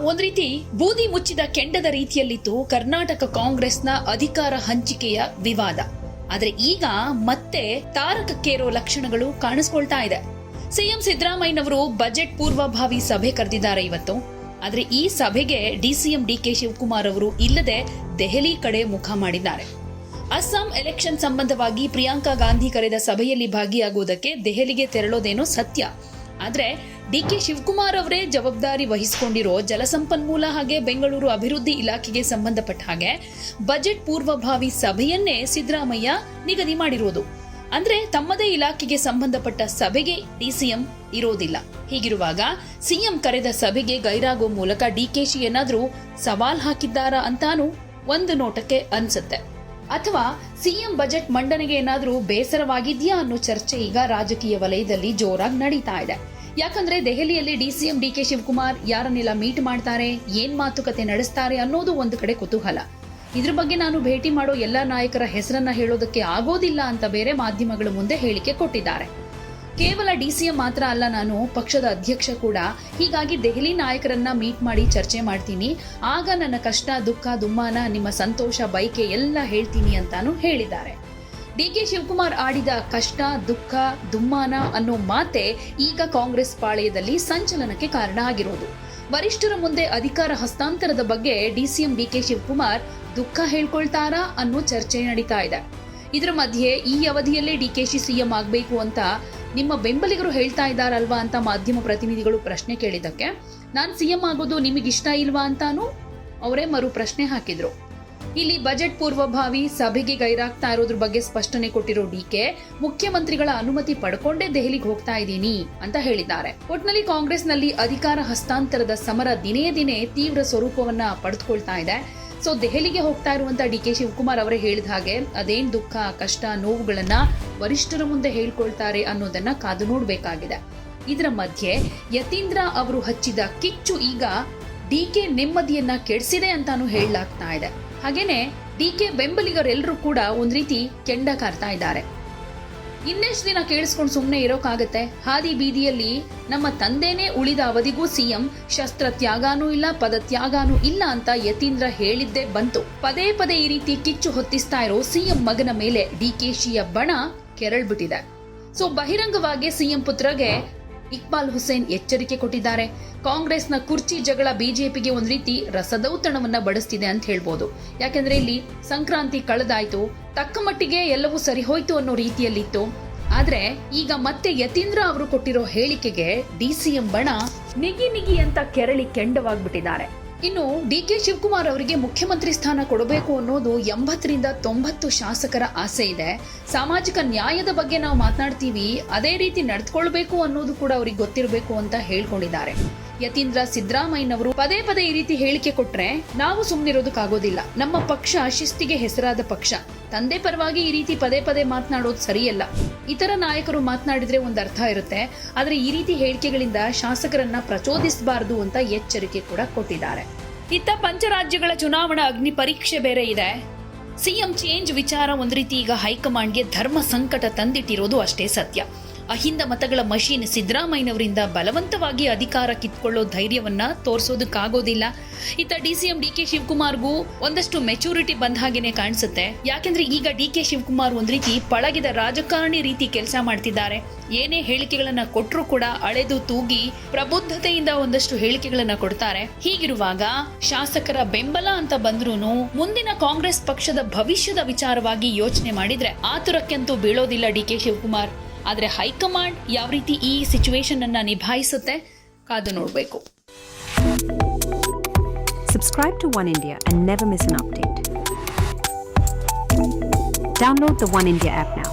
ಒಂದ್ ರೀತಿ ಬೂದಿ ಮುಚ್ಚಿದ ಕೆಂಡದ ರೀತಿಯಲ್ಲಿತ್ತು ಕರ್ನಾಟಕ ಕಾಂಗ್ರೆಸ್ನ ಅಧಿಕಾರ ಹಂಚಿಕೆಯ ವಿವಾದ. ಆದ್ರೆ ಈಗ ಮತ್ತೆ ತಾರಕಕ್ಕೇರೋ ಲಕ್ಷಣಗಳು ಕಾಣಿಸ್ಕೊಳ್ತಾ ಇದೆ. ಸಿಎಂ ಸಿದ್ದರಾಮಯ್ಯನವರು ಬಜೆಟ್ ಪೂರ್ವಭಾವಿ ಸಭೆ ಕರೆದಿದ್ದಾರೆ ಇವತ್ತು. ಆದ್ರೆ ಈ ಸಭೆಗೆ ಡಿಸಿಎಂ ಡಿಕೆ ಶಿವಕುಮಾರ್ ಅವರು ಇಲ್ಲದೆ ದೆಹಲಿ ಕಡೆ ಮುಖ ಮಾಡಿದ್ದಾರೆ. ಅಸ್ಸಾಂ ಎಲೆಕ್ಷನ್ ಸಂಬಂಧವಾಗಿ ಪ್ರಿಯಾಂಕಾ ಗಾಂಧಿ ಕರೆದ ಸಭೆಯಲ್ಲಿ ಭಾಗಿಯಾಗುವುದಕ್ಕೆ ದೆಹಲಿಗೆ ತೆರಳೋದೇನೋ ಸತ್ಯ. ಆದ್ರೆ ಡಿಕೆ ಶಿವಕುಮಾರ್ ಅವರೇ ಜವಾಬ್ದಾರಿ ವಹಿಸಿಕೊಂಡಿರೋ ಜಲಸಂಪನ್ಮೂಲ ಹಾಗೆ ಬೆಂಗಳೂರು ಅಭಿವೃದ್ಧಿ ಇಲಾಖೆಗೆ ಸಂಬಂಧಪಟ್ಟ ಹಾಗೆ ಬಜೆಟ್ ಪೂರ್ವಭಾವಿ ಸಭೆಯನ್ನೇ ಸಿದ್ದರಾಮಯ್ಯ ನಿಗದಿ ಮಾಡಿರುವುದು. ಅಂದ್ರೆ ತಮ್ಮದೇ ಇಲಾಖೆಗೆ ಸಂಬಂಧಪಟ್ಟ ಸಭೆಗೆ ಡಿಸಿಎಂ ಇರೋದಿಲ್ಲ. ಹೀಗಿರುವಾಗ ಸಿಎಂ ಕರೆದ ಸಭೆಗೆ ಗೈರಾಗೋ ಮೂಲಕ ಡಿಕೆಶಿ ಏನಾದ್ರೂ ಸವಾಲ್ ಹಾಕಿದ್ದಾರಾ ಅಂತಾನೂ ಒಂದು ನೋಟಕ್ಕೆ ಅನ್ಸುತ್ತೆ. ಅಥವಾ ಸಿಎಂ ಬಜೆಟ್ ಮಂಡನೆಗೆ ಏನಾದ್ರೂ ಬೇಸರವಾಗಿದ್ಯಾ ಅನ್ನೋ ಚರ್ಚೆ ಈಗ ರಾಜಕೀಯ ವಲಯದಲ್ಲಿ ಜೋರಾಗಿ ನಡೀತಾ ಇದೆ. ಯಾಕಂದ್ರೆ ದೆಹಲಿಯಲ್ಲಿ ಡಿಸಿಎಂ ಡಿಕೆ ಶಿವಕುಮಾರ್ ಯಾರನ್ನೆಲ್ಲ ಮೀಟ್ ಮಾಡ್ತಾರೆ, ಏನ್ ಮಾತುಕತೆ ನಡೆಸ್ತಾರೆ ಅನ್ನೋದು ಒಂದು ಕಡೆ ಕುತೂಹಲ. ಇದ್ರ ಬಗ್ಗೆ ನಾನು ಭೇಟಿ ಮಾಡೋ ಎಲ್ಲಾ ನಾಯಕರ ಹೆಸರನ್ನ ಹೇಳೋದಕ್ಕೆ ಆಗೋದಿಲ್ಲ ಅಂತ ಬೇರೆ ಮಾಧ್ಯಮಗಳ ಮುಂದೆ ಹೇಳಿಕೆ ಕೊಟ್ಟಿದ್ದಾರೆ. ಕೇವಲ ಡಿಸಿಎಂ ಮಾತ್ರ ಅಲ್ಲ, ನಾನು ಪಕ್ಷದ ಅಧ್ಯಕ್ಷ ಕೂಡ. ಹೀಗಾಗಿ ದೆಹಲಿ ನಾಯಕರನ್ನ ಮೀಟ್ ಮಾಡಿ ಚರ್ಚೆ ಮಾಡ್ತೀನಿ. ಆಗ ನನ್ನ ಕಷ್ಟ, ದುಃಖ, ದುಮ್ಮಾನ, ನಿಮ್ಮ ಸಂತೋಷ, ಬಯಕೆ ಎಲ್ಲ ಹೇಳ್ತೀನಿ ಅಂತಾನು ಹೇಳಿದ್ದಾರೆ. ಡಿಕೆ ಶಿವಕುಮಾರ್ ಆಡಿದ ಕಷ್ಟ, ದುಃಖ, ದುಮ್ಮಾನ ಅನ್ನೋ ಮಾತೆ ಈಗ ಕಾಂಗ್ರೆಸ್ ಪಾಳೆಯದಲ್ಲಿ ಸಂಚಲನಕ್ಕೆ ಕಾರಣ ಆಗಿರೋದು. ವರಿಷ್ಠರ ಮುಂದೆ ಅಧಿಕಾರ ಹಸ್ತಾಂತರದ ಬಗ್ಗೆ ಡಿಸಿಎಂ ಡಿಕೆ ಶಿವಕುಮಾರ್ ದುಃಖ ಹೇಳ್ಕೊಳ್ತಾರಾ ಅನ್ನೋ ಚರ್ಚೆ ನಡೀತಾ ಇದೆ. ಇದರ ಮಧ್ಯೆ ಈ ಅವಧಿಯಲ್ಲೇ ಡಿಕೆಶಿ ಸಿಎಂ ಆಗಬೇಕು ಅಂತ ನಿಮ್ಮ ಬೆಂಬಲಿಗರು ಹೇಳ್ತಾ ಇದ್ದಾರಲ್ವಾ ಅಂತ ಮಾಧ್ಯಮ ಪ್ರತಿನಿಧಿಗಳು ಪ್ರಶ್ನೆ ಕೇಳಿದಕ್ಕೆ ನಾನು ಸಿಎಂ ಆಗೋದು ನಿಮಗಿಷ್ಟ ಇಲ್ವಾ ಅಂತಾನೂ ಅವರೇ ಮರು ಪ್ರಶ್ನೆ ಹಾಕಿದ್ರು. ಇಲ್ಲಿ ಬಜೆಟ್ ಪೂರ್ವಭಾವಿ ಸಭೆಗೆ ಗೈರಾಗ್ತಾ ಇರೋದ್ರ ಬಗ್ಗೆ ಸ್ಪಷ್ಟನೆ ಕೊಟ್ಟಿರೋ ಡಿಕೆ, ಮುಖ್ಯಮಂತ್ರಿಗಳ ಅನುಮತಿ ಪಡ್ಕೊಂಡೇ ದೆಹಲಿಗೆ ಹೋಗ್ತಾ ಇದ್ದೀನಿ ಅಂತ ಹೇಳಿದ್ದಾರೆ. ಒಟ್ನಲ್ಲಿ ಕಾಂಗ್ರೆಸ್ನಲ್ಲಿ ಅಧಿಕಾರ ಹಸ್ತಾಂತರದ ಸಮರ ದಿನೇ ದಿನೇ ತೀವ್ರ ಸ್ವರೂಪವನ್ನ ಪಡೆದುಕೊಳ್ತಾ ಇದೆ. ಸೊ ದೆಹಲಿಗೆ ಹೋಗ್ತಾ ಇರುವಂತ ಡಿಕೆ ಶಿವಕುಮಾರ್ ಅವರೇ ಹೇಳಿದ ಹಾಗೆ ಅದೇನ್ ದುಃಖ, ಕಷ್ಟ, ನೋವುಗಳನ್ನ ವರಿಷ್ಠರ ಮುಂದೆ ಹೇಳ್ಕೊಳ್ತಾರೆ ಅನ್ನೋದನ್ನ ಕಾದು ನೋಡ್ಬೇಕಾಗಿದೆ. ಇದರ ಮಧ್ಯೆ ಯತೀಂದ್ರ ಅವರು ಹಚ್ಚಿದ ಕಿಚ್ಚು ಈಗ ಡಿಕೆ ನೆಮ್ಮದಿಯನ್ನ ಕೆಡಿಸಿದೆ ಅಂತಾನು ಹೇಳಲಾಗ್ತಾ ಇದೆ. ಹಾಗೇನೆ ಡಿಕೆ ಬೆಂಬಲಿಗರೆಲ್ಲರೂ ಕೂಡ ಒಂದ್ ರೀತಿ ಕೆಂಡ ಕಾರ್ತಾ ಇದ್ದಾರೆ. ಇನ್ನೆಷ್ಟು ದಿನ ಕೇಳಿಸ್ಕೊಂಡು ಸುಮ್ಮನೆ ಇರೋಕ್ಕಾಗತ್ತೆ? ಹಾದಿ ಬೀದಿಯಲ್ಲಿ ನಮ್ಮ ತಂದೆನೇ ಉಳಿದ ಅವಧಿಗೂ ಸಿಎಂ ಶಸ್ತ್ರ ತ್ಯಾಗಾನೂ ಇಲ್ಲ, ಪದ ತ್ಯಾಗಾನೂ ಇಲ್ಲ ಅಂತ ಯತೀಂದ್ರ ಹೇಳಿದ್ದೇ ಬಂತು. ಪದೇ ಪದೇ ಈ ರೀತಿ ಕಿಚ್ಚು ಹೊತ್ತಿಸ್ತಾ ಇರೋ ಸಿಎಂ ಮಗನ ಮೇಲೆ ಡಿಕೆಶಿಯ ಬಣ ಕೆರಳ್ಬಿಟ್ಟಿದೆ. ಸೊ ಬಹಿರಂಗವಾಗಿ ಸಿಎಂ ಪುತ್ರಗೆ ಇಕ್ಬಾಲ್ ಹುಸೇನ್ ಎಚ್ಚರಿಕೆ ಕೊಟ್ಟಿದ್ದಾರೆ. ಕಾಂಗ್ರೆಸ್ನ ಕುರ್ಚಿ ಜಗಳ ಬಿಜೆಪಿಗೆ ಒಂದ್ ರೀತಿ ರಸದೌತಣವನ್ನ ಬಡಿಸ್ತಿದೆ ಅಂತ ಹೇಳ್ಬೋದು. ಯಾಕಂದ್ರೆ ಇಲ್ಲಿ ಸಂಕ್ರಾಂತಿ ಕಳೆದಾಯ್ತು, ತಕ್ಕ ಮಟ್ಟಿಗೆ ಎಲ್ಲವೂ ಸರಿ ಹೋಯ್ತು ಅನ್ನೋ ರೀತಿಯಲ್ಲಿತ್ತು. ಆದ್ರೆ ಈಗ ಮತ್ತೆ ಯತೀಂದ್ರ ಅವರು ಕೊಟ್ಟಿರೋ ಹೇಳಿಕೆಗೆ ಡಿಸಿಎಂ ಬಣ ನಿಗಿ ಅಂತ ಕೆರಳಿ ಕೆಂಡವಾಗ್ಬಿಟ್ಟಿದ್ದಾರೆ. ಇನ್ನು ಡಿಕೆ ಶಿವಕುಮಾರ್ ಅವರಿಗೆ ಮುಖ್ಯಮಂತ್ರಿ ಸ್ಥಾನ ಕೊಡಬೇಕು ಅನ್ನೋದು 80-90 ಶಾಸಕರ ಆಸೆ ಇದೆ. ಸಾಮಾಜಿಕ ನ್ಯಾಯದ ಬಗ್ಗೆ ನಾವು ಮಾತನಾಡ್ತೀವಿ, ಅದೇ ರೀತಿ ನಡೆದುಕೊಳ್ಬೇಕು ಅನ್ನೋದು ಕೂಡ ಅವ್ರಿಗೆ ಗೊತ್ತಿರಬೇಕು ಅಂತ ಹೇಳ್ಕೊಂಡಿದ್ದಾರೆ. ಯತೀಂದ್ರ ಸಿದ್ದರಾಮಯ್ಯನವರು ಪದೇ ಪದೇ ಈ ರೀತಿ ಹೇಳಿಕೆ ಕೊಟ್ರೆ ನಾವು ಸುಮ್ಮನಿರೋದಕ್ಕಾಗೋದಿಲ್ಲ. ನಮ್ಮ ಪಕ್ಷ ಶಿಸ್ತಿಗೆ ಹೆಸರಾದ ಪಕ್ಷ. ತಂದೆ ಪರವಾಗಿ ಈ ರೀತಿ ಪದೇ ಪದೇ ಮಾತನಾಡೋದು ಸರಿಯಲ್ಲ. ಇತರ ನಾಯಕರು ಮಾತನಾಡಿದ್ರೆ ಒಂದು ಅರ್ಥ ಇರುತ್ತೆ, ಆದ್ರೆ ಈ ರೀತಿ ಹೇಳಿಕೆಗಳಿಂದ ಶಾಸಕರನ್ನ ಪ್ರಚೋದಿಸಬಾರದು ಅಂತ ಎಚ್ಚರಿಕೆ ಕೂಡ ಕೊಟ್ಟಿದ್ದಾರೆ. ಇತ್ತ ಪಂಚರಾಜ್ಯಗಳ ಚುನಾವಣಾ ಅಗ್ನಿ ಪರೀಕ್ಷೆ ಬೇರೆ ಇದೆ. ಸಿಎಂ ಚೇಂಜ್ ವಿಚಾರ ಒಂದ್ ರೀತಿ ಈಗ ಹೈಕಮಾಂಡ್ಗೆ ಧರ್ಮ ಸಂಕಟ ತಂದಿಟ್ಟಿರೋದು ಅಷ್ಟೇ ಸತ್ಯ. ಅಹಿಂದ ಮತಗಳ ಮಷೀನ್ ಸಿದ್ದರಾಮಯ್ಯನವರಿಂದ ಬಲವಂತವಾಗಿ ಅಧಿಕಾರ ಕಿತ್ಕೊಳ್ಳೋ ಧೈರ್ಯವನ್ನ ತೋರಿಸೋದಕ್ಕಾಗೋದಿಲ್ಲ. ಇತ್ತ ಡಿಸಿಎಂ ಡಿಕೆ ಶಿವಕುಮಾರ್ಗೂ ಒಂದಷ್ಟು ಮೆಚೂರಿಟಿ ಬಂದ ಹಾಗೇನೆ ಕಾಣಿಸುತ್ತೆ. ಯಾಕೆಂದ್ರೆ ಈಗ ಡಿಕೆ ಶಿವಕುಮಾರ್ ಒಂದ್ ರೀತಿ ಪಳಗಿದ ರಾಜಕಾರಣಿ ರೀತಿ ಕೆಲಸ ಮಾಡ್ತಿದ್ದಾರೆ. ಏನೇ ಹೇಳಿಕೆಗಳನ್ನ ಕೊಟ್ಟರು ಕೂಡ ಅಳೆದು ತೂಗಿ ಪ್ರಬುದ್ಧತೆಯಿಂದ ಒಂದಷ್ಟು ಹೇಳಿಕೆಗಳನ್ನ ಕೊಡ್ತಾರೆ. ಹೀಗಿರುವಾಗ ಶಾಸಕರ ಬೆಂಬಲ ಅಂತ ಬಂದ್ರೂನು ಮುಂದಿನ ಕಾಂಗ್ರೆಸ್ ಪಕ್ಷದ ಭವಿಷ್ಯದ ವಿಚಾರವಾಗಿ ಯೋಚನೆ ಮಾಡಿದ್ರೆ ಆತುರಕ್ಕೆಂತೂ ಬೀಳೋದಿಲ್ಲ ಡಿಕೆ ಶಿವಕುಮಾರ್. ಆದ್ರೆ ಹೈಕಮಾಂಡ್ ಯಾವ ರೀತಿ ಈ ಸಿಚುವೇಶನ್ ಅನ್ನ ನಿಭಾಯಿಸುತ್ತೆ ಕಾದು ನೋಡಬೇಕು. Subscribe to One India and never miss an update. Download the One India app now.